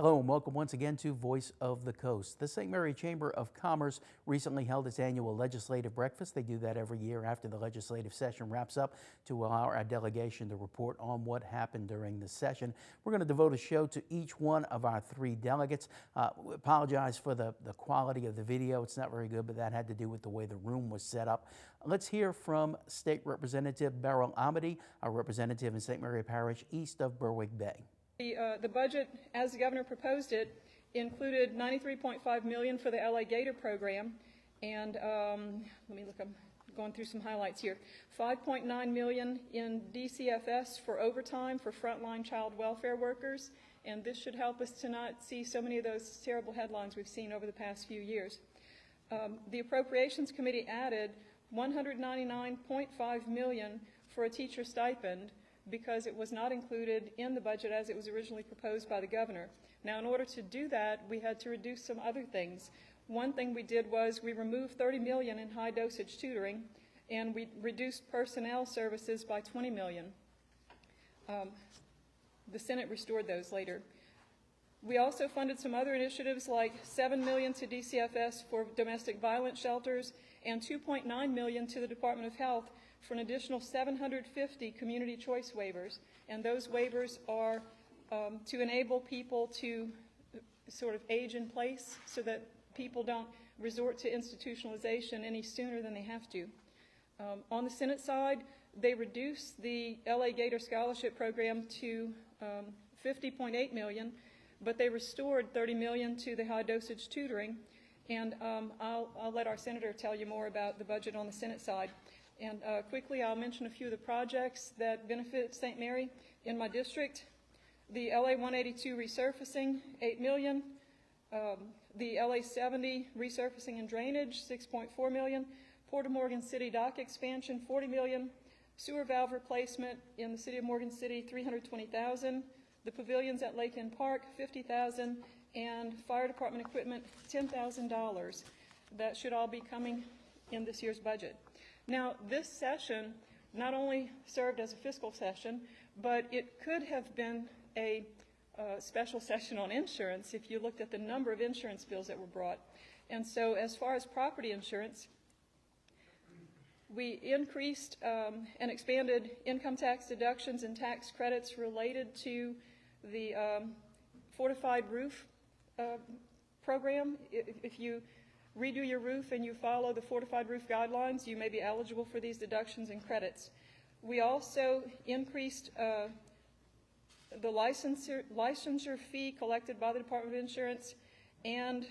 Hello and welcome once again to Voice of the Coast. The St. Mary Chamber of Commerce recently held its annual legislative breakfast. They do that every year after the legislative session wraps up to allow our delegation to report on what happened during the session. We're going to devote a show to each one of our three delegates. We apologize for the quality of the video. It's not very good, but that had to do with the way the room was set up. Let's hear from State Representative Beryl Amedee, a representative in St. Mary Parish east of Berwick Bay. The budget, as the governor proposed it, included $93.5 million for the LA Gator program, and let me look. I'm going through some highlights here. $5.9 million in DCFS for overtime for frontline child welfare workers, and this should help us to not see so many of those terrible headlines we've seen over the past few years. The Appropriations Committee added $199.5 million for a teacher stipend, because it was not included in the budget as it was originally proposed by the governor. Now, in order to do that, we had to reduce some other things. One thing we did was we removed $30 million in high dosage tutoring, and we reduced personnel services by $20 million. The Senate restored those later. We also funded some other initiatives like $7 million to DCFS for domestic violence shelters and $2.9 million to the Department of Health for an additional 750 community choice waivers, and those waivers are to enable people to sort of age in place so that people don't resort to institutionalization any sooner than they have to. On the Senate side, they reduced the LA Gator Scholarship Program to $50.8 million, but they restored $30 million to the high dosage tutoring, and I'll let our senator tell you more about the budget on the Senate side. And quickly, I'll mention a few of the projects that benefit St. Mary in my district. The LA 182 resurfacing, $8 million. The LA 70 resurfacing and drainage, $6.4 million. Port of Morgan City dock expansion, $40 million. Sewer valve replacement in the city of Morgan City, $320,000. The pavilions at Lake Inn Park, $50,000. And fire department equipment, $10,000. That should all be coming in this year's budget. Now, this session not only served as a fiscal session, but it could have been a special session on insurance if you looked at the number of insurance bills that were brought. And so as far as property insurance, we increased and expanded income tax deductions and tax credits related to the fortified roof program. If you redo your roof and you follow the fortified roof guidelines, you may be eligible for these deductions and credits. We also increased the licensure fee collected by the Department of Insurance, and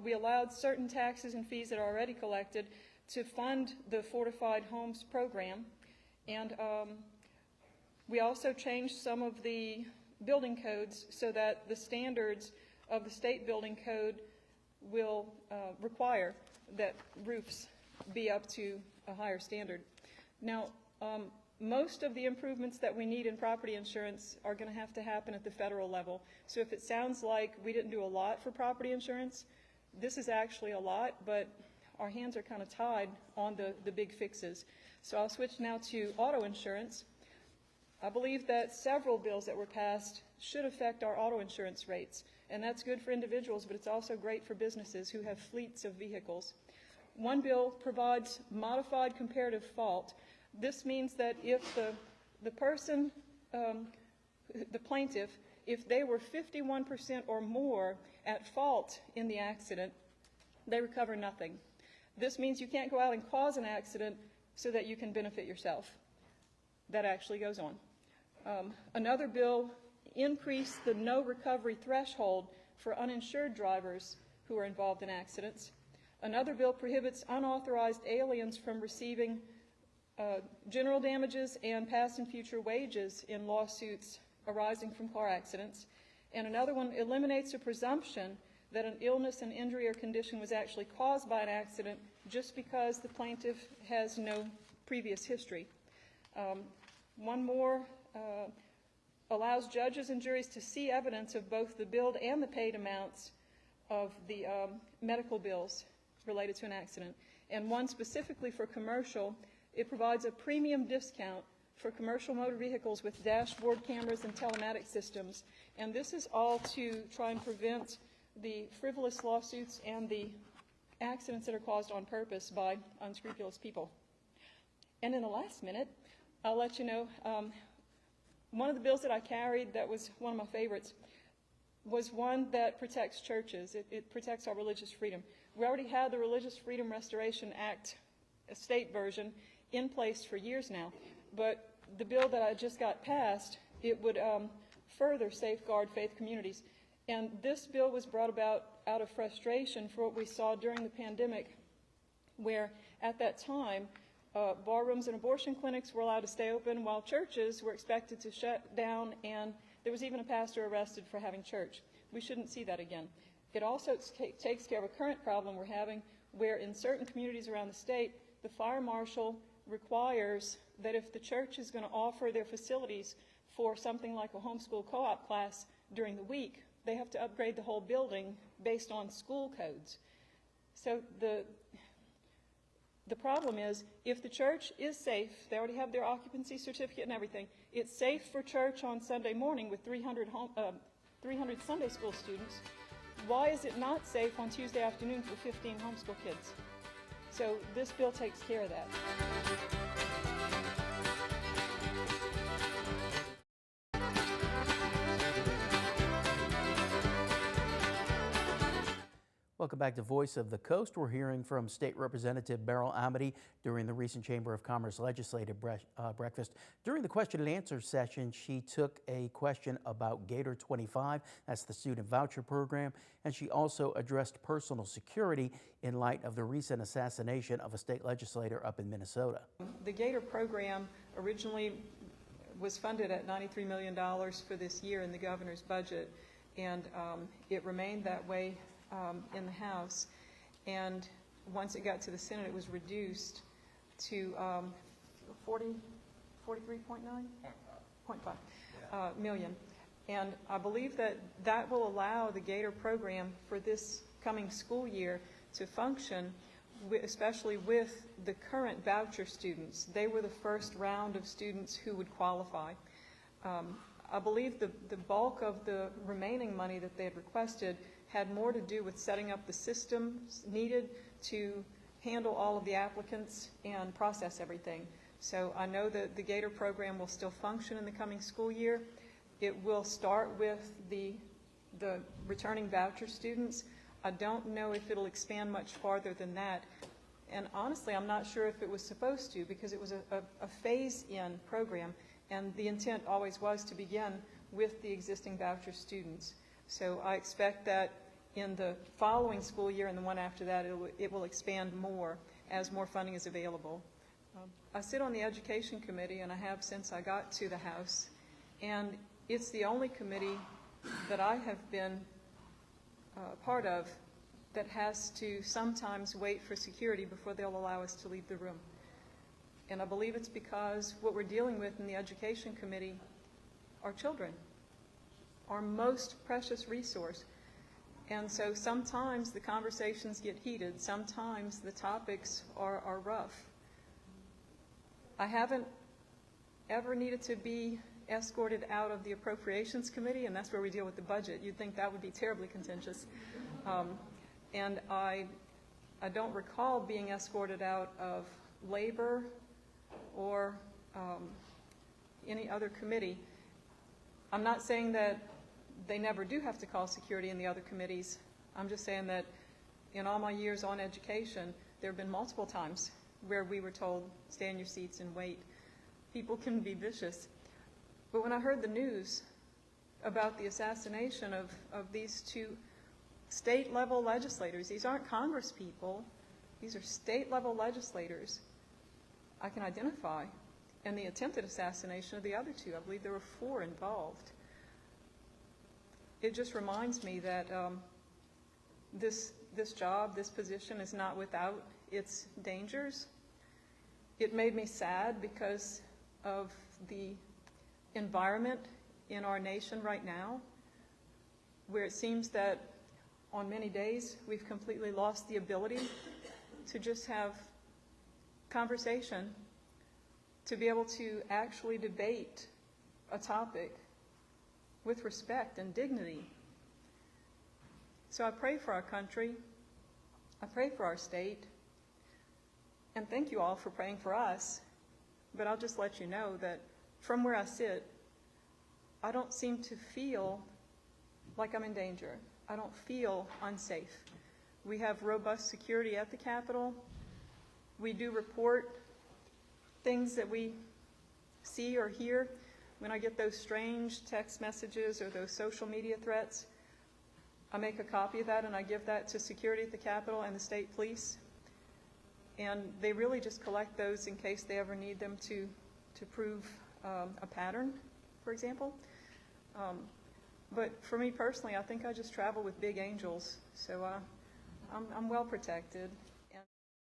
we allowed certain taxes and fees that are already collected to fund the fortified homes program. And we also changed some of the building codes so that the standards of the state building code will require that roofs be up to a higher standard. Now, most of the improvements that we need in property insurance are going to have to happen at the federal level. So if it sounds like we didn't do a lot for property insurance, this is actually a lot, but our hands are kind of tied on the big fixes. So I'll switch now to auto insurance. I believe that several bills that were passed should affect our auto insurance rates. And that's good for individuals, but it's also great for businesses who have fleets of vehicles. One bill provides modified comparative fault. This means that if the person, the plaintiff, if they were 51% or more at fault in the accident, they recover nothing. This means you can't go out and cause an accident so that you can benefit yourself. That actually goes on. Another bill increased the no recovery threshold for uninsured drivers who are involved in accidents. Another bill prohibits unauthorized aliens from receiving general damages and past and future wages in lawsuits arising from car accidents. And another one eliminates a presumption that an illness, an injury, or condition was actually caused by an accident just because the plaintiff has no previous history. One more allows judges and juries to see evidence of both the billed and the paid amounts of the medical bills related to an accident. And one specifically for commercial, it provides a premium discount for commercial motor vehicles with dashboard cameras and telematic systems. And this is all to try and prevent the frivolous lawsuits and the accidents that are caused on purpose by unscrupulous people. And in the last minute, I'll let you know, one of the bills that I carried that was one of my favorites was one that protects churches. It protects our religious freedom. We already had the Religious Freedom Restoration Act, a state version, in place for years now. But the bill that I just got passed, it would further safeguard faith communities. And this bill was brought about out of frustration for what we saw during the pandemic, where at that time, bar rooms and abortion clinics were allowed to stay open while churches were expected to shut down, and there was even a pastor arrested for having church. We shouldn't see that again. It also takes care of a current problem we're having where in certain communities around the state, the fire marshal requires that if the church is going to offer their facilities for something like a homeschool co-op class during the week, they have to upgrade the whole building based on school codes. So the problem is, if the church is safe, they already have their occupancy certificate and everything, it's safe for church on Sunday morning with 300 Sunday school students, why is it not safe on Tuesday afternoon for 15 homeschool kids? So this bill takes care of that. Welcome back to Voice of the Coast. We're hearing from State Representative Beryl Amedee during the recent Chamber of Commerce legislative breakfast. During the question and answer session, she took a question about Gator 25, that's the student voucher program, and she also addressed personal security in light of the recent assassination of a state legislator up in Minnesota. The Gator program originally was funded at $93 million for this year in the governor's budget, and it remained that way in the House, and once it got to the Senate, it was reduced to 43.9 million. And I believe that that will allow the Gator program for this coming school year to function, especially with the current voucher students. They were the first round of students who would qualify. I believe the bulk of the remaining money that they had requested had more to do with setting up the systems needed to handle all of the applicants and process everything. So I know that the Gator program will still function in the coming school year. It will start with the returning voucher students. I don't know if it'll expand much farther than that. And honestly, I'm not sure if it was supposed to, because it was a phase-in program, and the intent always was to begin with the existing voucher students. So I expect that in the following school year and the one after that, it will expand more as more funding is available. I sit on the Education Committee, and I have since I got to the House, and it's the only committee that I have been part of that has to sometimes wait for security before they'll allow us to leave the room. And I believe it's because what we're dealing with in the Education Committee are children, our most precious resource. And so sometimes the conversations get heated, sometimes the topics are rough. I haven't ever needed to be escorted out of the Appropriations Committee, and that's where we deal with the budget. You'd think that would be terribly contentious. And I don't recall being escorted out of Labor or any other committee. I'm not saying that they never do have to call security in the other committees. I'm just saying that in all my years on education, there have been multiple times where we were told, stay in your seats and wait. People can be vicious. But when I heard the news about the assassination of these two state-level legislators, these aren't Congress people, these are state-level legislators I can identify, and the attempted assassination of the other two. I believe there were 4 involved. It just reminds me that this job, this position is not without its dangers. It made me sad because of the environment in our nation right now, where it seems that on many days we've completely lost the ability to just have conversation to be able to actually debate a topic with respect and dignity. So I pray for our country. I pray for our state. And thank you all for praying for us. But I'll just let you know that from where I sit, I don't seem to feel like I'm in danger. I don't feel unsafe. We have robust security at the Capitol. We do report things that we see or hear. When I get those strange text messages or those social media threats, I make a copy of that and I give that to security at the Capitol and the state police. And they really just collect those in case they ever need them to prove a pattern, for example. But for me personally, I think I just travel with big angels, so I'm well protected.